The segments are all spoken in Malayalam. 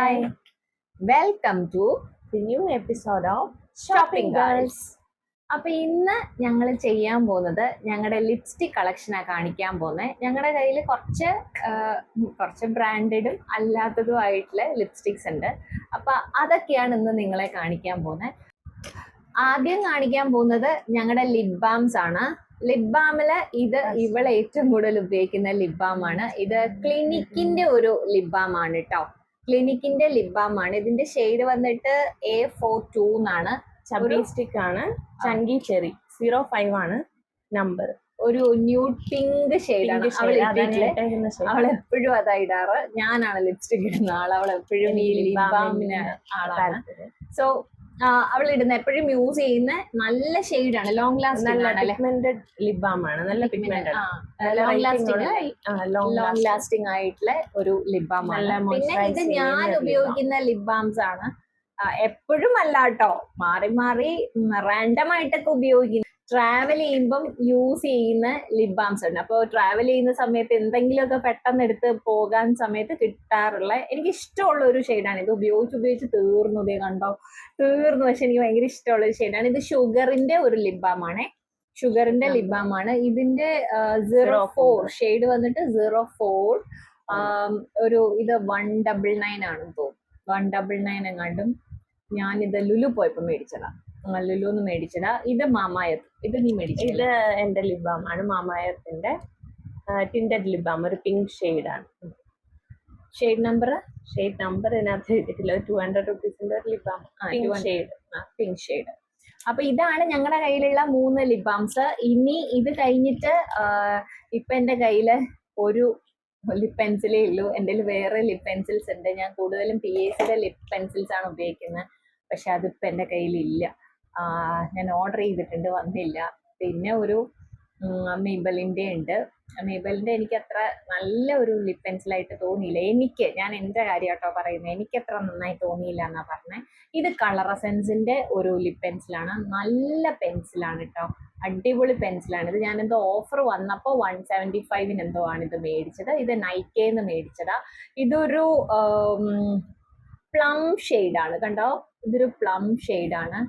Hi, welcome to the new episode of shopping girls. അപ്പൊ ഇന്ന് ഞങ്ങൾ ചെയ്യാൻ പോകുന്നത് ഞങ്ങളുടെ ലിപ്സ്റ്റിക് കളക്ഷനാണ് കാണിക്കാൻ പോകുന്നത്. ഞങ്ങളുടെ കയ്യിൽ കുറച്ച് ബ്രാൻഡഡും അല്ലാത്തതുമായിട്ടുള്ള ലിപ്സ്റ്റിക്സ് ഉണ്ട്. അപ്പൊ അതൊക്കെയാണ് ഇന്ന് നിങ്ങളെ കാണിക്കാൻ പോകുന്നത്. ആദ്യം കാണിക്കാൻ പോകുന്നത് ഞങ്ങളുടെ ലിപ് ബാംസ് ആണ്. ലിപ് ബാമില് ഇവൾ ഏറ്റവും കൂടുതൽ ഉപയോഗിക്കുന്ന ലിപ് ബാം ആണ്. ഇത് ക്ലിനിക്കിന്റെ ഒരു ലിപ് ബാം ആണ് കേട്ടോ. ക്ലിനിക്കിന്റെ ലിപ് ബാം ആണ്. ഇതിന്റെ ഷെയ്ഡ് വന്നിട്ട് A42 എന്നാണ്. ചബി സ്റ്റിക്ക് ആണ്. ചങ്കി ചെറി 05 ആണ് നമ്പർ. ഒരു ന്യൂഡ് പിങ്ക് ഷെയ്ഡാണ് അവൾ എപ്പോഴും അതാ ഇടാറ്. ഞാനാണ് ലിപ്സ്റ്റിക് ഇടുന്ന ആൾ. അവൾ എപ്പോഴും ഈ ലിപ് ബാമിന് ആളാണ്. സോ അവൾ ഇടുന്ന എപ്പോഴും യൂസ് ചെയ്യുന്ന നല്ല ഷെയ്ഡാണ്. ലോങ് ലാസ്റ്റിംഗ് ലിപ് ബാം ആണ്. നല്ല ലോങ് ലാസ്റ്റിംഗ് ആയിട്ടുള്ള ഒരു ലിപ് ബാം ആണ്. പിന്നെ ഇത് ഞാൻ ഉപയോഗിക്കുന്ന ലിപ് ബാംസ് ആണ്. എപ്പോഴും അല്ല കേട്ടോ, മാറി മാറി റാൻഡം ആയിട്ടൊക്കെ ഉപയോഗിക്കുന്നു. ട്രാവൽ ചെയ്യുമ്പം യൂസ് ചെയ്യുന്ന ലിപ് ബാംസ് ഉണ്ട്. അപ്പോൾ ട്രാവൽ ചെയ്യുന്ന സമയത്ത് എന്തെങ്കിലുമൊക്കെ പെട്ടെന്ന് എടുത്ത് പോകാൻ സമയത്ത് കിട്ടാറുള്ള എനിക്ക് ഇഷ്ടമുള്ള ഒരു ഷെയ്ഡാണ് ഇത്. ഉപയോഗിച്ച് തീർന്നു. കണ്ടോ, തീർന്നു. പക്ഷെ എനിക്ക് ഭയങ്കര ഇഷ്ടമുള്ള ഒരു ഷെയ്ഡാണ് ഇത്. ഷുഗറിന്റെ ഒരു ലിപ് ബാം ആണേ. ഷുഗറിന്റെ ലിപ് ബാം ആണ്. ഇതിന്റെ 04 ഷെയ്ഡ് വന്നിട്ട് 04. ഇത് 199 ആണെന്ന് തോന്നുന്നു. 199 എങ്ങാണ്ടും. ഞാനിത് ലുലു പോയപ്പോ മേടിച്ചതാ. ലുലുന്ന് മേടിച്ചതാ. ഇത് മാമായത്ത്. ഇത് നീ മേടിച്ചത്? ഇത് എന്റെ ലിപ് ബാം ആണ്. മാമായത്തിന്റെ ടിൻറ്റഡ് ലിപ് ബാം. ഒരു പിങ്ക് ഷെയ്ഡാണ്. ഷെയ്ഡ് നമ്പർ ഇതിനകത്ത് എഴുതിയിട്ടില്ല. 200 റുപ്പീസിന്റെ ഒരു ലിപ് ബാം. Pink shade. അപ്പൊ ഇതാണ് ഞങ്ങളുടെ കയ്യിലുള്ള 3 ലിപ് ബാംസ്. ഇനി ഇത് കഴിഞ്ഞിട്ട് ഇപ്പൊ എന്റെ കയ്യില് ഒരു ലിപ് പെൻസിലേ ഉള്ളൂ. എൻ്റെ വേറെ ലിപ് പെൻസിൽസ് ഉണ്ട്. ഞാൻ കൂടുതലും PACയുടെ ലിപ് പെൻസിൽസ് ആണ് ഉപയോഗിക്കുന്നത്. പക്ഷെ അതിപ്പോൾ എൻ്റെ കയ്യിലില്ല. ഞാൻ ഓർഡർ ചെയ്തിട്ടുണ്ട്, വന്നില്ല. പിന്നെ ഒരു മേബലിൻ്റെ ഉണ്ട്. മേബലിൻ്റെ എനിക്ക് അത്ര നല്ല ഒരു ലിപ് പെൻസിലായിട്ട് തോന്നിയില്ല. ഞാൻ എൻ്റെ കാര്യം കേട്ടോ പറയുന്നത്, എനിക്കത്ര നന്നായി തോന്നിയില്ല എന്നാ പറഞ്ഞത്. ഇത് കളർ എസൻസിൻ്റെ ഒരു ലിപ് പെൻസിലാണ്. നല്ല പെൻസിലാണ് കേട്ടോ, അടിപൊളി പെൻസിലാണ് ഇത്. ഞാനെന്തോ ഓഫർ വന്നപ്പോൾ 175 എന്തോ ആണ് ഇത് മേടിച്ചത്. ഇത് നൈക്കേന്ന് മേടിച്ചതാ. ഇതൊരു പ്ലം ഷെയ്ഡാണ്. കണ്ടോ, ഇതൊരു പ്ലം ഷെയ്ഡാണ്.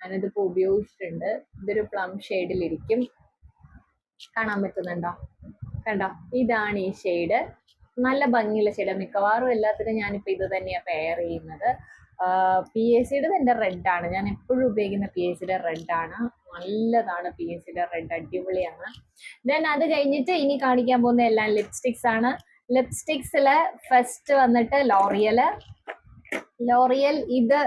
ഞാനിതിപ്പോ ഉപയോഗിച്ചിട്ടുണ്ട്. ഇതൊരു പ്ലം ഷെയ്ഡിലിരിക്കും. കാണാൻ പറ്റുന്നുണ്ടോ? കണ്ടോ, ഇതാണ് ഈ ഷെയ്ഡ്. നല്ല ഭംഗിയുള്ള ഷെയ്ഡ്. മിക്കവാറും എല്ലാത്തിനും ഞാനിപ്പോൾ ഇത് തന്നെയാണ് പെയർ ചെയ്യുന്നത്. PACയുടെ എൻ്റെ റെഡാണ്. ഞാൻ എപ്പോഴും ഉപയോഗിക്കുന്ന PACയുടെ റെഡാണ്. നല്ലതാണ് PACയുടെ റെഡ്, അടിപൊളിയാണ്. ദെൻ അത് കഴിഞ്ഞിട്ട് ഇനി കാണിക്കാൻ പോകുന്ന എല്ലാം ലിപ്സ്റ്റിക്സ് ആണ്. ലിപ്സ്റ്റിക്സില് ഫസ്റ്റ് വന്നിട്ട് ലോറിയൽ. ഇത്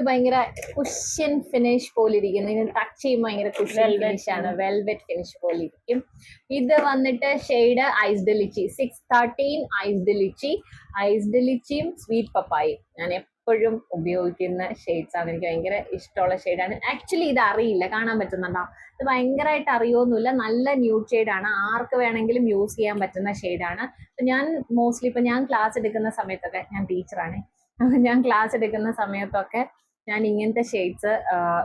ഭയങ്കര കുഷ്യൻ ഫിനിഷ് പോലെ ഇരിക്കുന്നു. ഇതിന് ടച്ച് ചെയ്യുമ്പോൾ ഭയങ്കര കുഷ്യൻ ഫിനിഷ് ആണ്. വെൽവെറ്റ് ഫിനിഷ് പോലെ ഇരിക്കും. ഇത് വന്നിട്ട് ഷെയ്ഡ് ഐസ്ഡ് ലിച്ചി 613 ഐസ്ഡ് ലിച്ചിയും സ്വീറ്റ് പപ്പായും ഞാൻ എപ്പോഴും ഉപയോഗിക്കുന്ന ഷെയ്ഡ്സ് ആണ്. എനിക്ക് ഭയങ്കര ഇഷ്ടമുള്ള ഷെയ്ഡാണ്. ആക്ച്വലി ഇത് അറിയില്ല, കാണാൻ പറ്റുന്നുണ്ടോ? ഇത് ഭയങ്കരമായിട്ട് അറിയൊന്നുമില്ല. നല്ല ന്യൂഡ് ഷെയ്ഡാണ്. ആർക്ക് വേണമെങ്കിലും യൂസ് ചെയ്യാൻ പറ്റുന്ന ഷെയ്ഡാണ്. ഞാൻ മോസ്റ്റ്ലി ഞാൻ ക്ലാസ് എടുക്കുന്ന സമയത്തൊക്കെ, ഞാൻ ടീച്ചറാണ്, ഞാൻ ക്ലാസ് എടുക്കുന്ന സമയത്തൊക്കെ ഞാൻ ഇങ്ങനത്തെ ഷെയ്ഡ്സ്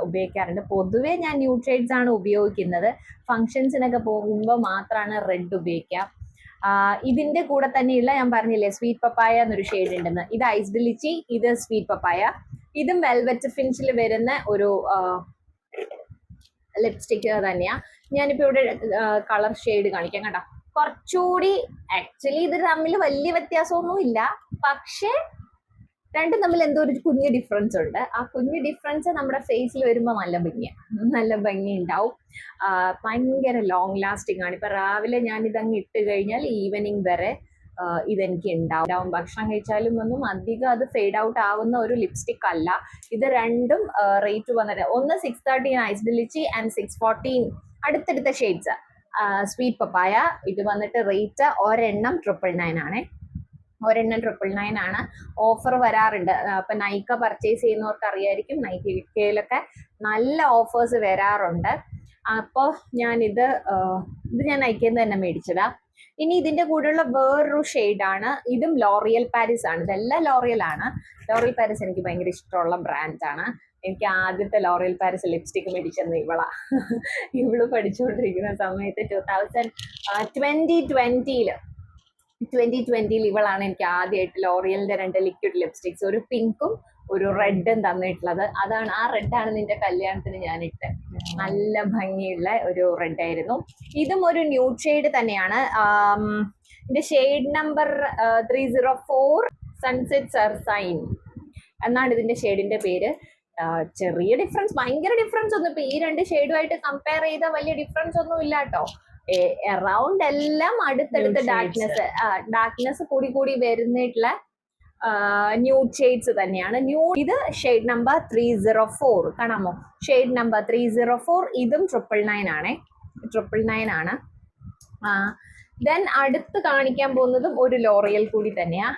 ഉപയോഗിക്കാറുണ്ട്. പൊതുവേ ഞാൻ ന്യൂഡ് ഷെയ്ഡ്സ് ആണ് ഉപയോഗിക്കുന്നത്. ഫങ്ഷൻസിനൊക്കെ പോകുമ്പോൾ മാത്രമാണ് റെഡ് ഉപയോഗിക്കുക. ഇതിന്റെ കൂടെ തന്നെയുള്ള, ഞാൻ പറഞ്ഞില്ലേ സ്വീറ്റ് പപ്പായ എന്നൊരു ഷെയ്ഡ് ഉണ്ടെന്ന്. ഇത് ഐസ്ഡ് ലിച്ചി, ഇത് സ്വീറ്റ് പപ്പായ. ഇതും വെൽവെറ്റ് ഫിനിഷിൽ വരുന്ന ഒരു ലിപ്സ്റ്റിക് തന്നെയാ. ഞാനിപ്പോ ഇവിടെ കളർ ഷെയ്ഡ് കാണിക്കാം. കേട്ടോ, കുറച്ചുകൂടി ആക്ച്വലി ഇത് തമ്മിൽ വലിയ വ്യത്യാസമൊന്നും ഇല്ല. പക്ഷേ രണ്ടും തമ്മിൽ എന്തോ ഒരു കുഞ്ഞു ഡിഫറൻസ് ഉണ്ട്. ആ കുഞ്ഞു ഡിഫറൻസ് നമ്മുടെ ഫേസിൽ വരുമ്പോൾ നല്ല ഭംഗി ഉണ്ടാവും. ഭയങ്കര ലോങ് ലാസ്റ്റിംഗ് ആണ്. ഇപ്പൊ രാവിലെ ഞാൻ ഇതങ്ങ് ഇട്ട് കഴിഞ്ഞാൽ ഈവനിങ് വരെ ഇതെനിക്ക് ഉണ്ടാവും. ഭക്ഷണം കഴിച്ചാലും ഒന്നും അധികം അത് ഫെയ്ഡ് ഔട്ട് ആവുന്ന ഒരു ലിപ്സ്റ്റിക് അല്ല. ഇത് രണ്ടും റേറ്റ് വന്നിട്ട് ഒന്ന് 613 ഐസ്ഡ് ലിച്ചി ആൻഡ് 614 അടുത്തടുത്ത ഷെയ്ഡ്സ് സ്വീറ്റ് പപ്പായ. ഇത് വന്നിട്ട് റേറ്റ് ഒരെണ്ണം 999 ആണേ. ഒരെണ്ണം 999 ആണ്. ഓഫർ വരാറുണ്ട്. അപ്പൊ നൈക്ക പർച്ചേസ് ചെയ്യുന്നവർക്ക് അറിയായിരിക്കും, നൈക്കയിലൊക്കെ നല്ല ഓഫേഴ്സ് വരാറുണ്ട്. അപ്പോൾ ഞാനിത് ഞാൻ നൈക്കയിൽ നിന്ന് തന്നെ മേടിച്ചതാ. ഇനി ഇതിന്റെ കൂടെയുള്ള വേറൊരു ഷെയ്ഡാണ്. ഇതും ലോറിയൽ പാരീസ് ആണ്. ഇതെല്ലാം ലോറിയൽ ആണ്. ലോറിയൽ പാരീസ് എനിക്ക് ഭയങ്കര ഇഷ്ടമുള്ള ബ്രാൻഡാണ്. എനിക്ക് ആദ്യത്തെ ലോറിയൽ പാരീസ് ലിപ്സ്റ്റിക് മേടിച്ചെന്ന് ഇവള് പഠിച്ചുകൊണ്ടിരിക്കുന്ന സമയത്ത് 2020 2020 ഇവളാണ് എനിക്ക് ആദ്യമായിട്ട് ലോറിയലിന്റെ 2 ലിക്വിഡ് ലിപ്സ്റ്റിക്സ്, ഒരു പിങ്കും ഒരു റെഡും തന്നിട്ടുള്ളത്. അതാണ് ആ റെഡാണ് നിന്റെ കല്യാണത്തിന് ഞാൻ ഇട്ട്. നല്ല ഭംഗിയുള്ള ഒരു റെഡ് ആയിരുന്നു. ഇതും ഒരു ന്യൂഡ് ഷെയ്ഡ് തന്നെയാണ്. ഇതിന്റെ ഷെയ്ഡ് നമ്പർ 304 സൺസെറ്റ് സർസൈൻ എന്നാണ് ഇതിന്റെ ഷെയ്ഡിന്റെ പേര്. ചെറിയ ഡിഫറൻസ്, ഭയങ്കര ഡിഫറൻസ് ഒന്നും ഇപ്പൊ ഈ 2 ഷെയ്ഡുമായിട്ട് കമ്പയർ ചെയ്താൽ വലിയ ഡിഫറൻസ് ഒന്നും ഇല്ല കേട്ടോ. അറൗണ്ട് എല്ലാം അടുത്തടുത്ത ഡാർക്ക്നെസ് കൂടി കൂടി വരുന്നിട്ടുള്ള ന്യൂഡ് ഷെയ്ഡ്സ് തന്നെയാണ്. ഇത് ഷെയ്ഡ് നമ്പർ 304 കാണാമോ? Shade number 304. ഇതും 999 ആണേ, 999 ആണ്. ദെൻ അടുത്ത് കാണിക്കാൻ പോകുന്നതും ഒരു ലോറിയൽ കൂടി തന്നെയാ.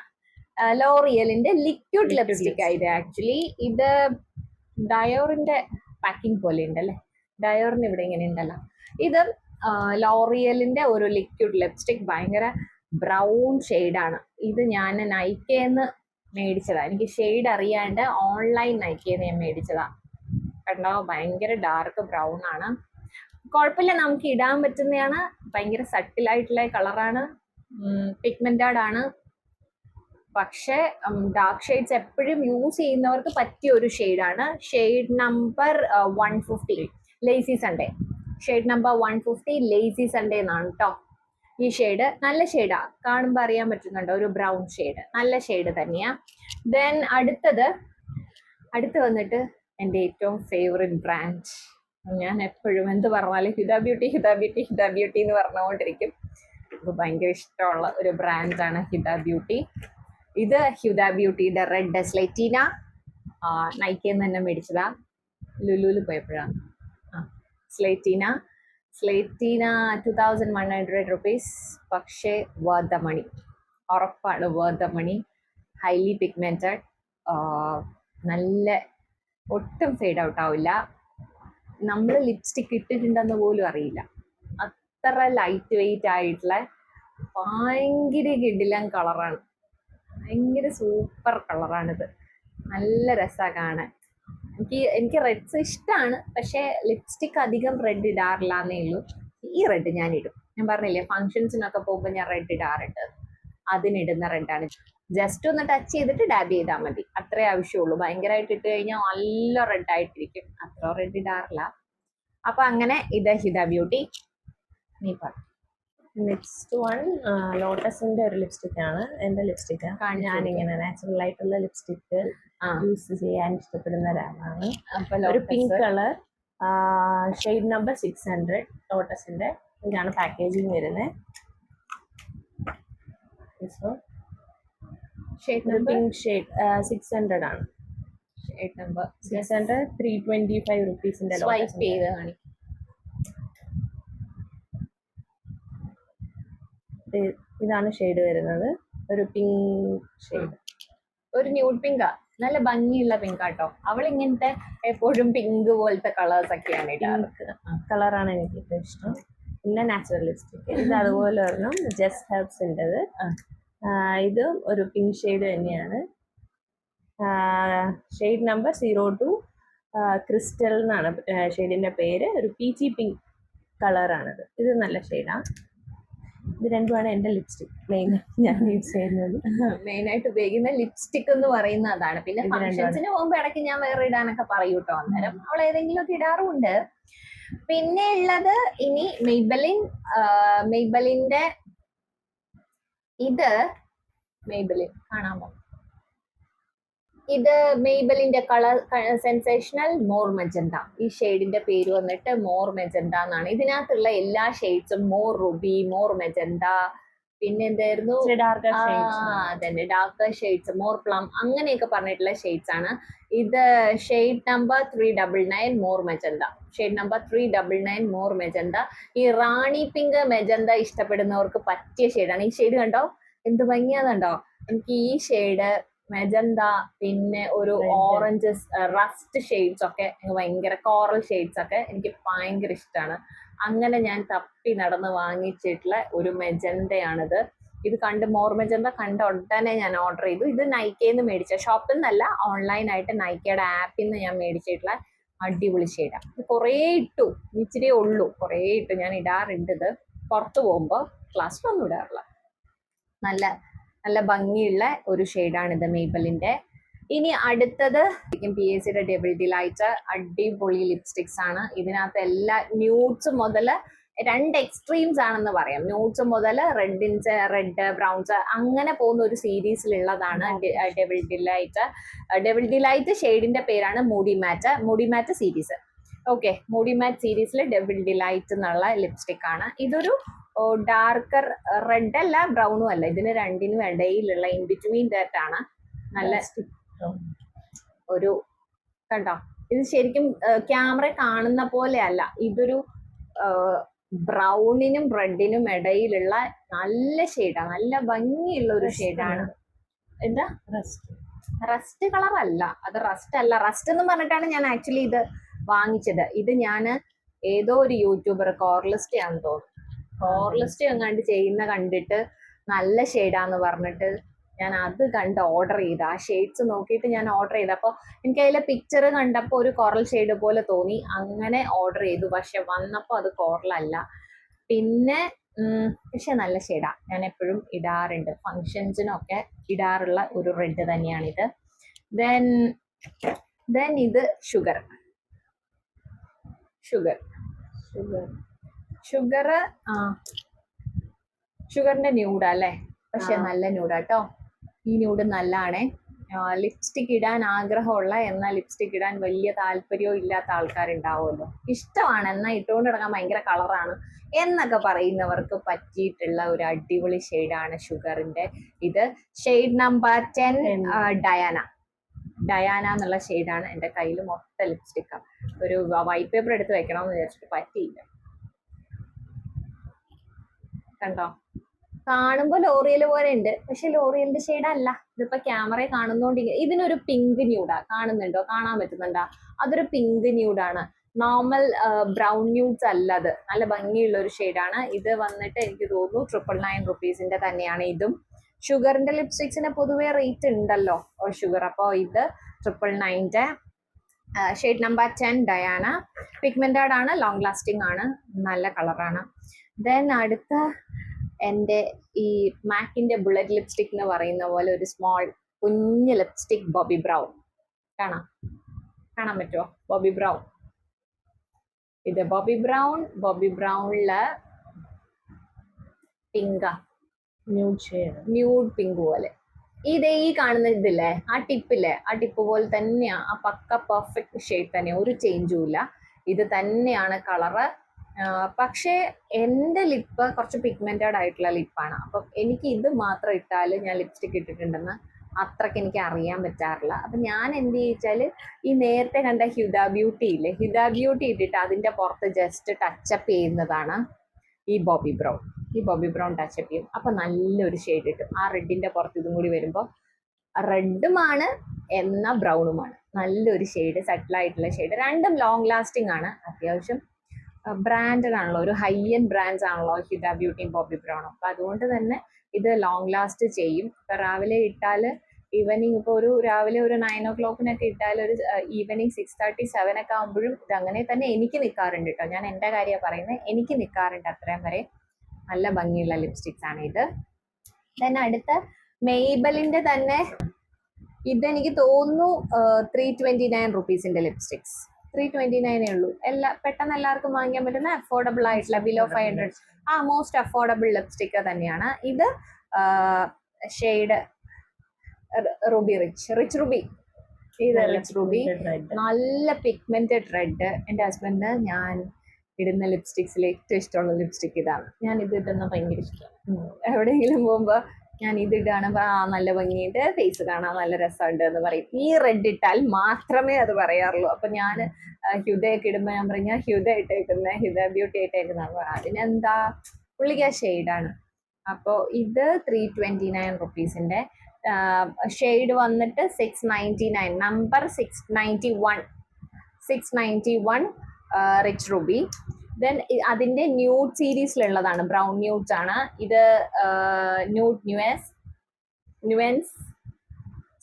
ലോറിയലിന്റെ ലിക്വിഡ് ലിപ്സ്റ്റിക് ആയത്. ആക്ച്വലി ഇത് ഡയോറിന്റെ പാക്കിംഗ് പോലെ ഉണ്ടല്ലേ, ഡയോറിന് ഇവിടെ ഇങ്ങനെ ഉണ്ടല്ലോ. ഇത് ലോറിയലിന്റെ ഒരു ലിക്വിഡ് ലിപ്സ്റ്റിക്, ഭയങ്കര ബ്രൗൺ ഷെയ്ഡാണ്. ഇത് ഞാൻ നൈക്കേന്ന് മേടിച്ചതാ. എനിക്ക് ഷെയ്ഡ് അറിയാണ്ട് ഓൺലൈൻ നൈക്കേന്ന് ഞാൻ മേടിച്ചതാ. കണ്ടോ, ഭയങ്കര ഡാർക്ക് ബ്രൗൺ ആണ്. കുഴപ്പമില്ല, നമുക്ക് ഇടാൻ പറ്റുന്നതാണ്. ഭയങ്കര സട്ടിലായിട്ടുള്ള കളറാണ്, പിഗ്മെന്റഡ് ആണ്. പക്ഷെ ഡാർക്ക് ഷെയ്ഡ്സ് എപ്പോഴും യൂസ് ചെയ്യുന്നവർക്ക് പറ്റിയ ഒരു ഷെയ്ഡാണ്. Shade number 150 lazy Sunday. Shade number 150 lazy Sunday എന്നാണ് കേട്ടോ ഈ ഷെയ്ഡ്. നല്ല ഷെയ്ഡാ, കാണുമ്പോൾ അറിയാൻ പറ്റുന്നുണ്ടോ, ഒരു ബ്രൗൺ ഷെയ്ഡ്, നല്ല ഷെയ്ഡ് തന്നെയാ. ദെൻ അടുത്ത് വന്നിട്ട് എൻ്റെ ഏറ്റവും ഫേവറേറ്റ് ബ്രാൻഡ്. ഞാൻ എപ്പോഴും എന്ത് പറഞ്ഞാലും ഹിത ബ്യൂട്ടി എന്ന് പറഞ്ഞുകൊണ്ടിരിക്കും. എനിക്ക് ഭയങ്കര ഇഷ്ടമുള്ള ഒരു ബ്രാൻഡാണ് ഹിത ബ്യൂട്ടി. ഇത് ഹിത ബ്യൂട്ടിയുടെ റെഡ് സ്ലെറ്റീന, നൈക്കേന്ന് തന്നെ മേടിച്ചതാ, ലുലുവിൽ പോയപ്പോഴാണ്. സ്ലെറ്റീന 2100 rupees. പക്ഷേ വർത്ത് ദ മണി, ഉറപ്പാണ് worth the money. Highly pigmented, നല്ല, ഒട്ടും ഫെയ്ഡ് ഔട്ട് ആവില്ല. നമ്മൾ ലിപ്സ്റ്റിക് ഇട്ടിട്ടുണ്ടെന്ന് പോലും അറിയില്ല. അത്ര ലൈറ്റ് വെയിറ്റ് ആയിട്ടുള്ള ഭയങ്കര കിടിലൻ കളറാണ്. ഭയങ്കര സൂപ്പർ കളറാണിത്. നല്ല രസമാണ് കാണാൻ. എനിക്ക് റെഡ്സ് ഇഷ്ടമാണ്, പക്ഷേ ലിപ്സ്റ്റിക് അധികം റെഡ് ഇടാറില്ല എന്നേ ഉള്ളൂ. ഈ റെഡ് ഞാൻ ഇടും. ഞാൻ പറഞ്ഞില്ലേ, ഫംഗ്ഷൻസിനൊക്കെ പോകുമ്പോൾ ഞാൻ റെഡ് ഇടാറുണ്ട്. അതിനിടുന്ന റെഡാണ്. ജസ്റ്റ് ഒന്ന് ടച്ച് ചെയ്തിട്ട് ഡാബ് ചെയ്താൽ മതി, അത്രേ ആവശ്യമുള്ളൂ. ഭയങ്കരമായിട്ട് ഇട്ട് കഴിഞ്ഞാൽ നല്ല റെഡ് ആയിട്ടിരിക്കും. അത്ര റെഡ് ഇടാറില്ല. അപ്പൊ അങ്ങനെ ഇത് ഹിത ബ്യൂട്ടി. നീ പറ. നെക്സ്റ്റ് വൺ ലോട്ടസിന്റെ ഒരു ലിപ്സ്റ്റിക് ആണ്. എന്റെ ലിപ്സ്റ്റിക് ഞാനിങ്ങനെ നാച്ചുറൽ ആയിട്ടുള്ള ലിപ്സ്റ്റിക് യൂസ് ചെയ്യാൻ ഇഷ്ടപ്പെടുന്ന ഒരാളാണ്. ഒരു പിങ്ക് കളർ, ഷെയ്ഡ് നമ്പർ 600 ലോട്ടസിന്റെ. ഇതാണ് പാക്കേജിങ് വരുന്നത്. പിങ്ക് ഷെയ്ഡ് 600 ആണ്. ഷെയ്ഡ് നമ്പർ 600, 325 rupees-ന്റെ സ്വൈപ്പ് ചെയ്ത് കാണിക്കും. ഇതാണ് ഷെയ്ഡ് വരുന്നത്, ഒരു പിങ്ക് ഷെയ്ഡ്, ഒരു ന്യൂഡ് പിങ്കാ. നല്ല ഭംഗിയുള്ള പിങ്കാട്ടോ. അവൾ ഇങ്ങനത്തെ എപ്പോഴും പിങ്ക് പോലത്തെ കളേഴ്സ് ഒക്കെയാണ് ഇടാറ്. കളറാണ് എനിക്ക് ഏറ്റവും ഇഷ്ടം. പിന്നെ നാച്ചുറൽ ലിപ്സ്റ്റിക്, ഇത് അതുപോലെ ഒരെണ്ണം ജസ്റ്റ് ഹെർബ്സിൻ്റെത്. ഇതും ഒരു പിങ്ക് ഷെയ്ഡ് തന്നെയാണ്. ഷെയ്ഡ് നമ്പർ 02 ക്രിസ്റ്റൽ എന്നാണ് ഷെയ്ഡിന്റെ പേര്. ഒരു പീച്ചി പിങ്ക് കളറാണിത്. ഇത് നല്ല ഷെയ്ഡാണ്. ഇത് രണ്ടുമാണ് എൻ്റെ ലിപ്സ്റ്റിക് മെയിൻ ഞാൻ യൂസ് ചെയ്യുന്നത്. മെയിനായിട്ട് ഉപയോഗിക്കുന്ന ലിപ്സ്റ്റിക് എന്ന് പറയുന്ന അതാണ്. പിന്നെ ഫംഗ്ഷൻസിന് പോകുമ്പോൾ ഇടയ്ക്ക് ഞാൻ വേറെ ഇടാനൊക്കെ പറയൂ കേട്ടോ. അന്നേരം അവൾ ഏതെങ്കിലും ഒക്കെ ഇടാറുമുണ്ട്. പിന്നെ ഉള്ളത് ഇനി മെയ്ബലിന്റെ ഇത് മെയ്ബലിൻ കാണാമോ? ഇത് മെയ്ബലിന്റെ കളർ സെൻസേഷണൽ മോർ മെജന്ത. ഈ ഷെയ്ഡിന്റെ പേര് വന്നിട്ട് മോർ മെജന്ത എന്നാണ്. ഇതിനകത്തുള്ള എല്ലാ ഷെയ്ഡ്സും മോർ റുബി, മോർ മെജന്ത, പിന്നെ എന്തായിരുന്നു അതന്നെ ഡാർക്കർ ഷെയ്ഡ്സ്, മോർ പ്ലം, അങ്ങനെയൊക്കെ പറഞ്ഞിട്ടുള്ള ഷെയ്ഡ്സ് ആണ്. ഇത് shade number 399 more magenta. Shade number 399 more magenta. ഈ റാണി പിങ്ക് മെജന്ത ഇഷ്ടപ്പെടുന്നവർക്ക് പറ്റിയ ഷെയ്ഡാണ്. ഈ ഷെയ്ഡ് കണ്ടോ എന്ത് ഭംഗിയാന്നുണ്ടോ? എനിക്ക് ഈ ഷെയ്ഡ്, മെജന്ത, പിന്നെ ഒരു ഓറഞ്ച് റസ്റ്റ് ഷെയ്ഡ്സ് ഒക്കെ ഭയങ്കര, കോറൽ ഷെയ്ഡ്സ് ഒക്കെ എനിക്ക് ഭയങ്കര ഇഷ്ടമാണ്. അങ്ങനെ ഞാൻ തപ്പി നടന്ന് വാങ്ങിച്ചിട്ടുള്ള ഒരു മെജന്തയാണിത്. ഇത് കണ്ട് മോർ മെജന്ത കണ്ട ഉടനെ ഞാൻ ഓർഡർ ചെയ്തു. ഇത് നൈക്കയിൽ മേടിച്ച, ഷോപ്പിൽ നിന്നല്ല, ഓൺലൈനായിട്ട് നൈക്കയുടെ ആപ്പിൽ നിന്ന് ഞാൻ മേടിച്ചിട്ടുള്ള അടിപൊളി ഷെയ്ഡാണ്. ഇത് കുറേ ഇട്ടു, ഇച്ചിരിയേ ഉള്ളൂ, കുറേ ഇട്ടു. ഞാൻ ഇടാറുണ്ട് ഇത് പുറത്ത് പോകുമ്പോൾ, ക്ലാസ്സിലൊന്നും ഇടാറില്ല. നല്ല നല്ല ഭംഗിയുള്ള ഒരു ഷെയ്ഡാണിത് മേബലിന്റെ. ഇനി അടുത്തത് PACയുടെ ഡബിൾ ഡിലൈറ്റ്, അടിപൊളി ലിപ്സ്റ്റിക്സ് ആണ്. ഇതിനകത്ത് എല്ലാ ന്യൂഡ്സ് മുതൽ 2 എക്സ്ട്രീംസ് ആണെന്ന് പറയാം. ന്യൂഡ്സ് മുതൽ റെഡ് ബ്രൗൺസ് അങ്ങനെ പോകുന്ന ഒരു സീരീസിലുള്ളതാണ് ഡബിൾ ഡിലൈറ്റ്. ഡബിൾ ഡിലൈറ്റ് ഷെയ്ഡിന്റെ പേരാണ് മൂഡി മാറ്റ് സീരീസ്. ഓക്കെ, മൂഡി മാറ്റ് സീരീസിൽ ഡബിൾ ഡിലൈറ്റ് എന്നുള്ള ലിപ്സ്റ്റിക് ആണ്. ഇതൊരു ഡാർക്കർ റെഡ് അല്ല ബ്രൗണും അല്ല, ഇതിന് രണ്ടിനും ഇടയിലുള്ള ഇൻ ബിറ്റ്വീൻ ദാറ്റ് ആണ്. നല്ല ഒരു കണ്ടോ, ഇത് ശരിക്കും ക്യാമറ കാണുന്ന പോലെ അല്ല, ഇതൊരു ബ്രൗണിനും റെഡിനും ഇടയിലുള്ള നല്ല ഷെയ്ഡാണ്, നല്ല ഭംഗിയുള്ള ഒരു ഷെയ്ഡാണ്. എന്താ റസ്റ്റ് കളർ അല്ല, അത് റസ്റ്റ് അല്ല. റസ്റ്റ് എന്ന് പറഞ്ഞിട്ടാണ് ഞാൻ ആക്ച്വലി ഇത് വാങ്ങിച്ചത്. ഇത് ഞാൻ ഏതോ ഒരു യൂട്യൂബർ കോർലിസ്റ്റ് ആണെന്ന് തോന്നുന്നു, കോർലിസ്റ്റ് എങ്ങാണ്ട് ചെയ്യുന്ന കണ്ടിട്ട് നല്ല ഷെയ്ഡാന്ന് പറഞ്ഞിട്ട് ഞാൻ അത് കണ്ട് ഓർഡർ ചെയ്ത, ആ ഷെയ്ഡ്സ് നോക്കിയിട്ട് ഞാൻ ഓർഡർ ചെയ്ത. അപ്പോൾ എനിക്ക് അതിലെ പിക്ചർ കണ്ടപ്പോൾ ഒരു കോറൽ ഷെയ്ഡ് പോലെ തോന്നി, അങ്ങനെ ഓർഡർ ചെയ്തു. പക്ഷെ വന്നപ്പോൾ അത് കോറലല്ല. പിന്നെ പക്ഷെ നല്ല ഷെയ്ഡാ, ഞാൻ എപ്പോഴും ഇടാറുണ്ട്, ഫങ്ഷൻസിനൊക്കെ ഇടാറുള്ള ഒരു റെഡ് തന്നെയാണിത്. ദെൻ ഇത് ഷുഗർ ഷുഗറിന്റെ ന്യൂഡാ അല്ലേ, പക്ഷെ നല്ല ന്യൂഡാട്ടോ. ഈ ന്യൂഡ് നല്ലതാണേ. ലിപ്സ്റ്റിക് ഇടാൻ ആഗ്രഹമുള്ള എന്നാൽ ലിപ്സ്റ്റിക് ഇടാൻ വലിയ താല്പര്യവും ഇല്ലാത്ത ആൾക്കാരുണ്ടാവുമല്ലോ, ഇഷ്ടമാണ് എന്നാൽ ഇട്ടുകൊണ്ട് കിടക്കാൻ ഭയങ്കര കളറാണ് എന്നൊക്കെ പറയുന്നവർക്ക് പറ്റിയിട്ടുള്ള ഒരു അടിപൊളി ഷെയ്ഡാണ് ഷുഗറിന്റെ. ഇത് ഷെയ്ഡ് നമ്പർ 10 ഡയാന എന്നുള്ള ഷെയ്ഡാണ്. എൻ്റെ കയ്യിൽ മൊത്തം ലിപ്സ്റ്റിക്കാണ്. ഒരു വൈറ്റ് പേപ്പർ എടുത്ത് വെക്കണമെന്ന് വിചാരിച്ചിട്ട് പറ്റിയില്ല. കണ്ടോ, കാണുമ്പോൾ ലോറിയൽ പോലെ ഉണ്ട്, പക്ഷെ ലോറിയലിന്റെ ഷെയ്ഡ് അല്ല. ഇതിപ്പോ ക്യാമറയിൽ കാണുന്നോണ്ട് ഇതിനൊരു പിങ്ക് ന്യൂഡാ, കാണുന്നുണ്ടോ, കാണാൻ പറ്റുന്നുണ്ടോ? അതൊരു പിങ്ക് ന്യൂഡാണ്, നോർമൽ ബ്രൗൺ ന്യൂഡ്സ് അല്ല, അത് നല്ല ഭംഗിയുള്ള ഒരു ഷെയ്ഡാണ്. ഇത് വന്നിട്ട് എനിക്ക് തോന്നുന്നു 999 റുപ്പീസിന്റെ തന്നെയാണ് ഇതും. ഷുഗറിന്റെ ലിപ്സ്റ്റിക്സിന് പൊതുവേ റേറ്റ് ഉണ്ടല്ലോ ഷുഗർ, അപ്പോൾ ഇത് 999 ഷെയ്ഡ് നമ്പർ 10 ഡയാന. പിഗ്മെന്റഡ് ആണ്, ലോങ് ലാസ്റ്റിംഗ് ആണ്, നല്ല കളറാണ്. ദെൻ അടുത്ത എൻ്റെ ഈ മാക്കിന്റെ ബുള്ളറ്റ് ലിപ്സ്റ്റിക് എന്ന് പറയുന്ന പോലെ ഒരു സ്മോൾ കുഞ്ഞ് ലിപ്സ്റ്റിക്, ബോബി ബ്രൗൺ. കാണാൻ പറ്റുമോ? ബോബി ബ്രൗൺ, ഇത് ബോബി ബ്രൗണില് പിങ്കാ, ന്യൂഡ് പിങ്ക് പോലെ. ഇതേ ഈ കാണുന്ന ഇതില്ലേ, ആ ടിപ്പ് പോലെ തന്നെയാ, ആ പക്ക പെർഫെക്റ്റ് ഷെയ്ഡ് തന്നെയാ, ഒരു ചേഞ്ചും ഇല്ല. ഇത് തന്നെയാണ് കളറ്. പക്ഷേ എൻ്റെ ലിപ്പ് കുറച്ച് പിഗ്മെന്റഡ് ആയിട്ടുള്ള ലിപ്പാണ്. അപ്പം എനിക്ക് ഇത് മാത്രം ഇട്ടാൽ ഞാൻ ലിപ്സ്റ്റിക് ഇട്ടിട്ടുണ്ടെന്ന് അത്രയ്ക്ക് എനിക്ക് അറിയാൻ പറ്റാറില്ല. അപ്പം ഞാൻ എന്ത് ചോദിച്ചാൽ ഈ നേരത്തെ കണ്ട ഹ്യുദ ബ്യൂട്ടി ഇട്ടിട്ട് അതിൻ്റെ പുറത്ത് ജസ്റ്റ് ടച്ചപ്പ് ചെയ്യുന്നതാണ് ഈ ബോബി ബ്രൗൺ ടച്ചപ്പ് ചെയ്യും. അപ്പം നല്ലൊരു ഷെയ്ഡ് കിട്ടും. ആ റെഡിൻ്റെ പുറത്ത് ഇതും കൂടി വരുമ്പോൾ റെഡുമാണ് എന്നാൽ ബ്രൗണുമാണ്, നല്ലൊരു ഷെയ്ഡ്, സെറ്റിലായിട്ടുള്ള ഷെയ്ഡ്. രണ്ടും ലോങ് ലാസ്റ്റിംഗ് ആണ്, അത്യാവശ്യം ബ്രാൻഡഡ് ആണല്ലോ, ഒരു ഹൈ എൻഡ് ബ്രാൻഡ്സ് ആണല്ലോ ഹ്യുദ ബ്യൂട്ടിയും ബോബി ബ്രൗണും. അപ്പം അതുകൊണ്ട് തന്നെ ഇത് ലോങ് ലാസ്റ്റ് ചെയ്യും. ഇപ്പം രാവിലെ ഇട്ടാൽ ഈവനിങ്, ഇപ്പോൾ രാവിലെ ഒരു 9 o'clock ഇട്ടാൽ ഒരു ഈവനിങ് 6:30, 7 ഒക്കെ ആകുമ്പോഴും ഇത് അങ്ങനെ തന്നെ എനിക്ക് നിൽക്കാറുണ്ട് കേട്ടോ. ഞാൻ എൻ്റെ കാര്യമാണ് പറയുന്നത്, എനിക്ക് നിൽക്കാറുണ്ട് അത്രയും വരെ. നല്ല ഭംഗിയുള്ള ലിപ്സ്റ്റിക്സ് ആണ് ഇത്. ദെൻ അടുത്ത മെയ്ബലിന്റെ തന്നെ ഇതെനിക്ക് തോന്നുന്നു 329 റുപ്പീസിന്റെ ലിപ്സ്റ്റിക്സ്, 329 ഉള്ളൂ. പെട്ടെന്ന് എല്ലാവർക്കും വാങ്ങിക്കാൻ പറ്റുന്ന അഫോർഡബിൾ ആയിട്ടുള്ള ബിലോ 500, മോസ്റ്റ് അഫോർഡബിൾ ലിപ്സ്റ്റിക് തന്നെയാണ് ഇത്. Shade Ruby, rich Ruby. ഇത് റിച്ച് റുബി, നല്ല പിഗ്മെന്റഡ് റെഡ്. എൻ്റെ ഹസ്ബൻഡിന് ഞാൻ ഇടുന്ന ലിപ്സ്റ്റിക്സിൽ ഏറ്റവും ഇഷ്ടമുള്ള ലിപ്സ്റ്റിക് ഇതാണ്. ഞാൻ ഇത് ഇടുന്ന ഭയങ്കര ഇഷ്ടമാണ്. എവിടെയെങ്കിലും പോകുമ്പോൾ ഞാൻ ഇതിടാണ്, നല്ല ഭംഗിയുണ്ട്, ഫേസ് കാണാൻ നല്ല രസമുണ്ട് എന്ന് പറയും. ഈ റെഡ് ഇട്ടാൽ മാത്രമേ അത് പറയാറുള്ളൂ. അപ്പൊ ഞാൻ ഹ്യുദയൊക്കെ ഇടുമ്പോൾ ഞാൻ പറയും, ഞാൻ ഹ്യുദ ഇട്ടേക്കുന്നത്, ഹ്യുദ ബ്യൂട്ടി ഇട്ടേക്കുന്ന. അതിനെന്താ, പുള്ളിക്ക് ആ ഷെയ്ഡാണ്. അപ്പോൾ ഇത് 329 റുപ്പീസിന്റെ ഷെയ്ഡ് വന്നിട്ട് 699, നമ്പർ 691 റിച്ച് റുബി. ദെൻ അതിന്റെ ന്യൂഡ് സീരീസിലുള്ളതാണ്, ബ്രൗൺ ന്യൂഡ്സ് ആണ് ഇത്. ന്യൂവൻസ്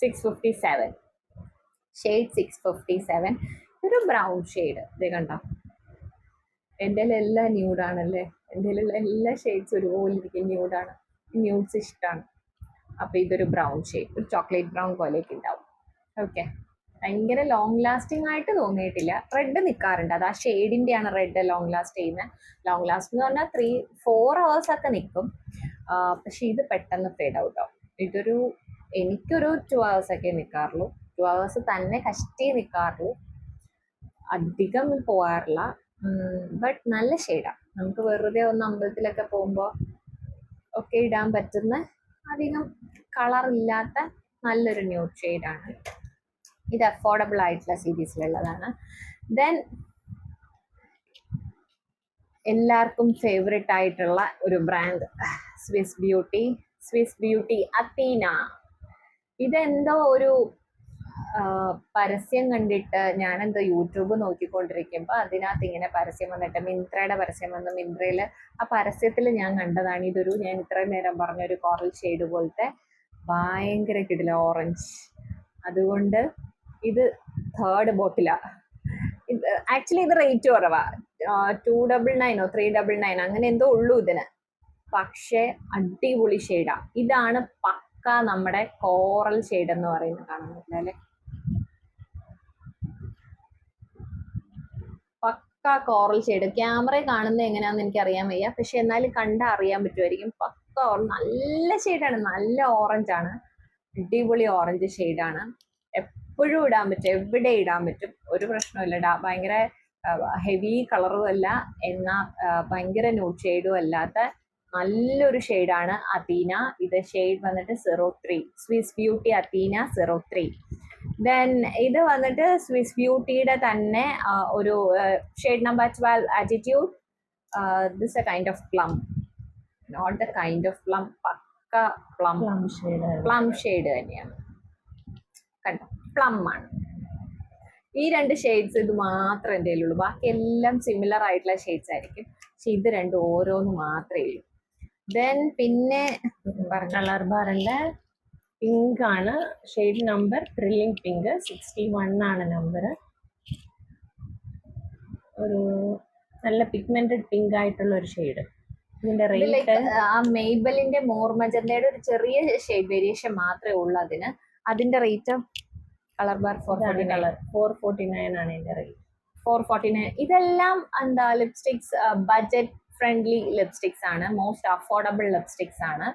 657, ഷെയ്ഡ് 657, ഒരു ബ്രൗൺ ഷെയ്ഡ്. ഇത് കണ്ടോ, എൻ്റെ എല്ലാം ന്യൂഡാണല്ലേ, എൻ്റെ എല്ലാ ഷെയ്ഡ്സ് ഒരുപോലെ ഇരിക്കും, ന്യൂഡാണ്. ന്യൂഡ്സ് ഇഷ്ടമാണ്. അപ്പോൾ ഇതൊരു ബ്രൗൺ ഷെയ്ഡ്, ഒരു ചോക്ലേറ്റ് ബ്രൗൺ പോലെയൊക്കെ ഉണ്ടാവും. ഓക്കെ, ഭയങ്കര ലോങ് ലാസ്റ്റിംഗ് ആയിട്ട് തോന്നിയിട്ടില്ല. റെഡ് നിൽക്കാറുണ്ട്, അത് ആ ഷെയ്ഡിൻ്റെയാണ് റെഡ് ലോങ് ലാസ്റ്റ് ചെയ്യുന്നത്. ലോങ് ലാസ്റ്റ് എന്ന് പറഞ്ഞാൽ 3-4 hours ഒക്കെ നിൽക്കും. പക്ഷെ ഇത് പെട്ടെന്ന് ഫേഡ് ഔട്ട് ആവും. എനിക്കൊരു 2 hours ഒക്കെ നിൽക്കാറുള്ളൂ. 2 hours തന്നെ കഷ്ടി നിൽക്കാറുള്ളൂ, അധികം പോകാറില്ല. ബട്ട് നല്ല ഷെയ്ഡാണ്. നമുക്ക് വെറുതെ ഒന്ന് അമ്പലത്തിലൊക്കെ പോകുമ്പോൾ ഒക്കെ ഇടാൻ പറ്റുന്ന, അധികം കളർ ഇല്ലാത്ത നല്ലൊരു ന്യൂഡ് ഷെയ്ഡാണ്. ഇത് അഫോർഡബിൾ ആയിട്ടുള്ള സീരീസിലുള്ളതാണ്. ദെൻ എല്ലാവർക്കും ഫേവറേറ്റ് ആയിട്ടുള്ള ഒരു ബ്രാൻഡ് സ്വിസ് ബ്യൂട്ടി അത്തീന. ഇതെന്തോ ഒരു പരസ്യം കണ്ടിട്ട് ഞാനെന്തോ യൂട്യൂബ് നോക്കിക്കൊണ്ടിരിക്കുമ്പോൾ അതിനകത്ത് ഇങ്ങനെ പരസ്യം വന്നിട്ട്, മിന്ത്രയുടെ പരസ്യം വന്ന്, മിന്ത്രയിൽ ആ പരസ്യത്തിൽ ഞാൻ കണ്ടതാണ് ഇതൊരു, ഞാൻ ഇത്രയും നേരം പറഞ്ഞൊരു കോറൽ ഷെയ്ഡ് പോലത്തെ ഭയങ്കര കിടില ഓറഞ്ച്. അതുകൊണ്ട് ഇത് 3rd ബോട്ടിലാണ്. ആക്ച്വലി ഇത് റേറ്റ് കുറവാ, 299 399 അങ്ങനെ എന്തോ ഉള്ളൂ ഇതിന്. പക്ഷെ അടിപൊളി ഷെയ്ഡാ. ഇതാണ് പക്ക നമ്മുടെ കോറൽ ഷെയ്ഡ് എന്ന് പറയുന്നത്. കാണാൻ പറ്റില്ലേ, പക്ക കോറൽ ഷെയ്ഡ്. ക്യാമറയിൽ കാണുന്നത് എങ്ങനെയാണെന്ന് എനിക്ക് അറിയാൻ വയ്യ, പക്ഷെ എന്നാലും കണ്ടാൽ അറിയാൻ പറ്റുമായിരിക്കും. പക്ക നല്ല ഷെയ്ഡാണ്, നല്ല ഓറഞ്ചാണ്, അടിപൊളി ഓറഞ്ച് ഷെയ്ഡാണ്. എപ്പോഴും ഇടാൻ പറ്റും, എവിടെ ഇടാൻ പറ്റും, ഒരു പ്രശ്നമില്ല. ഭയങ്കര ഹെവി കളറും അല്ല, എന്നാൽ ഭയങ്കര ന്യൂഡ് ഷെയ്ഡും അല്ലാത്ത നല്ലൊരു ഷെയ്ഡാണ് അത്തീന. ഇത് ഷെയ്ഡ് വന്നിട്ട് 03, സ്വിസ് ബ്യൂട്ടി അത്തീന 03. ദെൻ ഇത് വന്നിട്ട് സ്വിസ് ബ്യൂട്ടിയുടെ തന്നെ ഒരു shade number 12 attitude. This a kind of plum, not the kind of plum, പക്ക പ്ലം ഷെയ്ഡ് തന്നെയാണ്. കണ്ടോ, പ്ലം ആണ്. ഈ 2 ഷെയ്ഡ്സ് ഇത് മാത്രമേ എൻ്റെ കയ്യിലുള്ളൂ. ബാക്കി എല്ലാം സിമിലർ ആയിട്ടുള്ള ഷെയ്ഡ്സ് ആയിരിക്കും, പക്ഷെ ഇത് 2 ഓരോന്ന് മാത്രമേ ഉള്ളൂ. ദെൻ പിന്നെ കളർ ബാറിന്റെ പിങ്ക് ആണ് ഷെയ്ഡ് നമ്പർ, ത്രില്ലിംഗ് പിങ്ക് 61 ആണ് നമ്പർ. ഒരു നല്ല പിഗ്മെന്റഡ് പിങ്ക് ആയിട്ടുള്ള ഒരു ഷെയ്ഡ്. ഇതിന്റെ റേറ്റ് ആ മെയ്ബലിന്റെ മോർ മജന്തയുടെ ഒരു ചെറിയ ഷെയ്ഡ് വേരിയേഷൻ മാത്രമേ ഉള്ളൂ അതിന്. അതിന്റെ റേറ്റ് കളർ ബാർ 449 ആണ് ഇതിന്റെ റേറ്റ്. 449. ഇതെല്ലാം എന്താ ലിപ്സ്റ്റിക്സ്, ബഡ്ജറ്റ് ഫ്രണ്ട്ലി ലിപ്സ്റ്റിക്സ് ആണ്, മോസ്റ്റ് അഫോർഡബിൾ ലിപ്സ്റ്റിക്സ് ആണ്.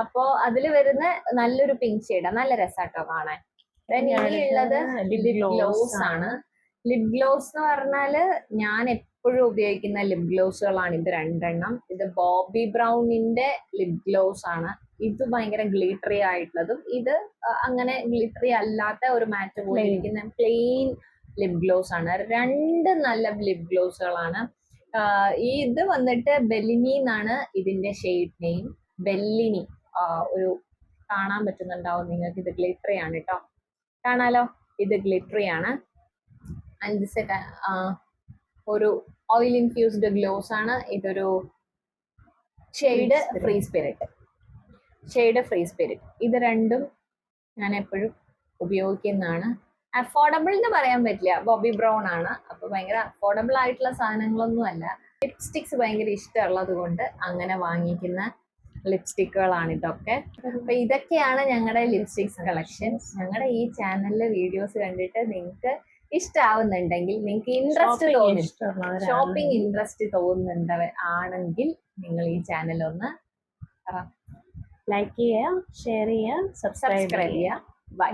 അപ്പോൾ അതിൽ വരുന്ന നല്ലൊരു പിങ്ക് ഷെയ്ഡാണ്, നല്ല രസാട്ടോ കാണാൻ. ഇനിയുള്ളത് ലിപ് ഗ്ലോസ് ആണ്. ലിപ് ഗ്ലോസ് എന്ന് പറഞ്ഞാൽ ഞാൻ എപ്പോഴും ഉപയോഗിക്കുന്ന ലിപ് ഗ്ലോസുകളാണ് ഇത് 2 എണ്ണം. ഇത് ബോബി ബ്രൗണിന്റെ ലിപ് ഗ്ലോസ് ആണ്. ഇത് ഭയങ്കര ഗ്ലിറ്ററി ആയിട്ടുള്ളതും, ഇത് അങ്ങനെ ഗ്ലിറ്ററി അല്ലാത്ത ഒരു മാറ്റ് പോലെ ഇരിക്കുന്ന പ്ലെയിൻ ലിപ് ഗ്ലോസ് ആണ്. 2 നല്ല ലിപ് ഗ്ലോസുകളാണ്. ഇത് വന്നിട്ട് ബെല്ലിനി എന്നാണ് ഇതിന്റെ ഷെയ്ഡ് നെയിം, ബെല്ലിനി. ഒരു കാണാൻ പറ്റുന്നുണ്ടാവും നിങ്ങൾക്ക്, ഇത് ഗ്ലിറ്ററി ആണ് കേട്ടോ, കാണാലോ, ഇത് ഗ്ലിറ്ററി ആണ്. ഒരു ഓയിൽ ഇൻഫ്യൂസ്ഡ് ഗ്ലോസ് ആണ്. ഇതൊരു ഷെയ്ഡ് ഫ്രീ സ്പിരിറ്റ്. ഇത് 2ഉം ഞാൻ എപ്പോഴും ഉപയോഗിക്കുന്നതാണ്. അഫോർഡബിൾ എന്ന് പറയാൻ പറ്റില്ല, ബോബി ബ്രൗൺ ആണ്, അപ്പൊ ഭയങ്കര അഫോർഡബിൾ ആയിട്ടുള്ള സാധനങ്ങളൊന്നും അല്ല. ലിപ്സ്റ്റിക്സ് ഭയങ്കര ഇഷ്ടമുള്ളത് കൊണ്ട് അങ്ങനെ വാങ്ങിക്കുന്ന ലിപ്സ്റ്റിക്കുകളാണ് ഇതൊക്കെ. അപ്പൊ ഇതൊക്കെയാണ് ഞങ്ങളുടെ ലിപ്സ്റ്റിക്സ് കളക്ഷൻസ്. ഞങ്ങളുടെ ഈ ചാനലിലെ വീഡിയോസ് കണ്ടിട്ട് നിങ്ങൾക്ക് ഇഷ്ടമാവുന്നുണ്ടെങ്കിൽ, നിങ്ങൾക്ക് ഷോപ്പിംഗ് ഇൻട്രസ്റ്റ് തോന്നുന്നുണ്ട് ആണെങ്കിൽ നിങ്ങൾ ഈ ചാനൽ ഒന്ന് ലൈക്ക് ചെയ്യുക, ഷെയർ ചെയ്യുക, സബ്സ്ക്രൈബ് ചെയ്യുക. ബൈ.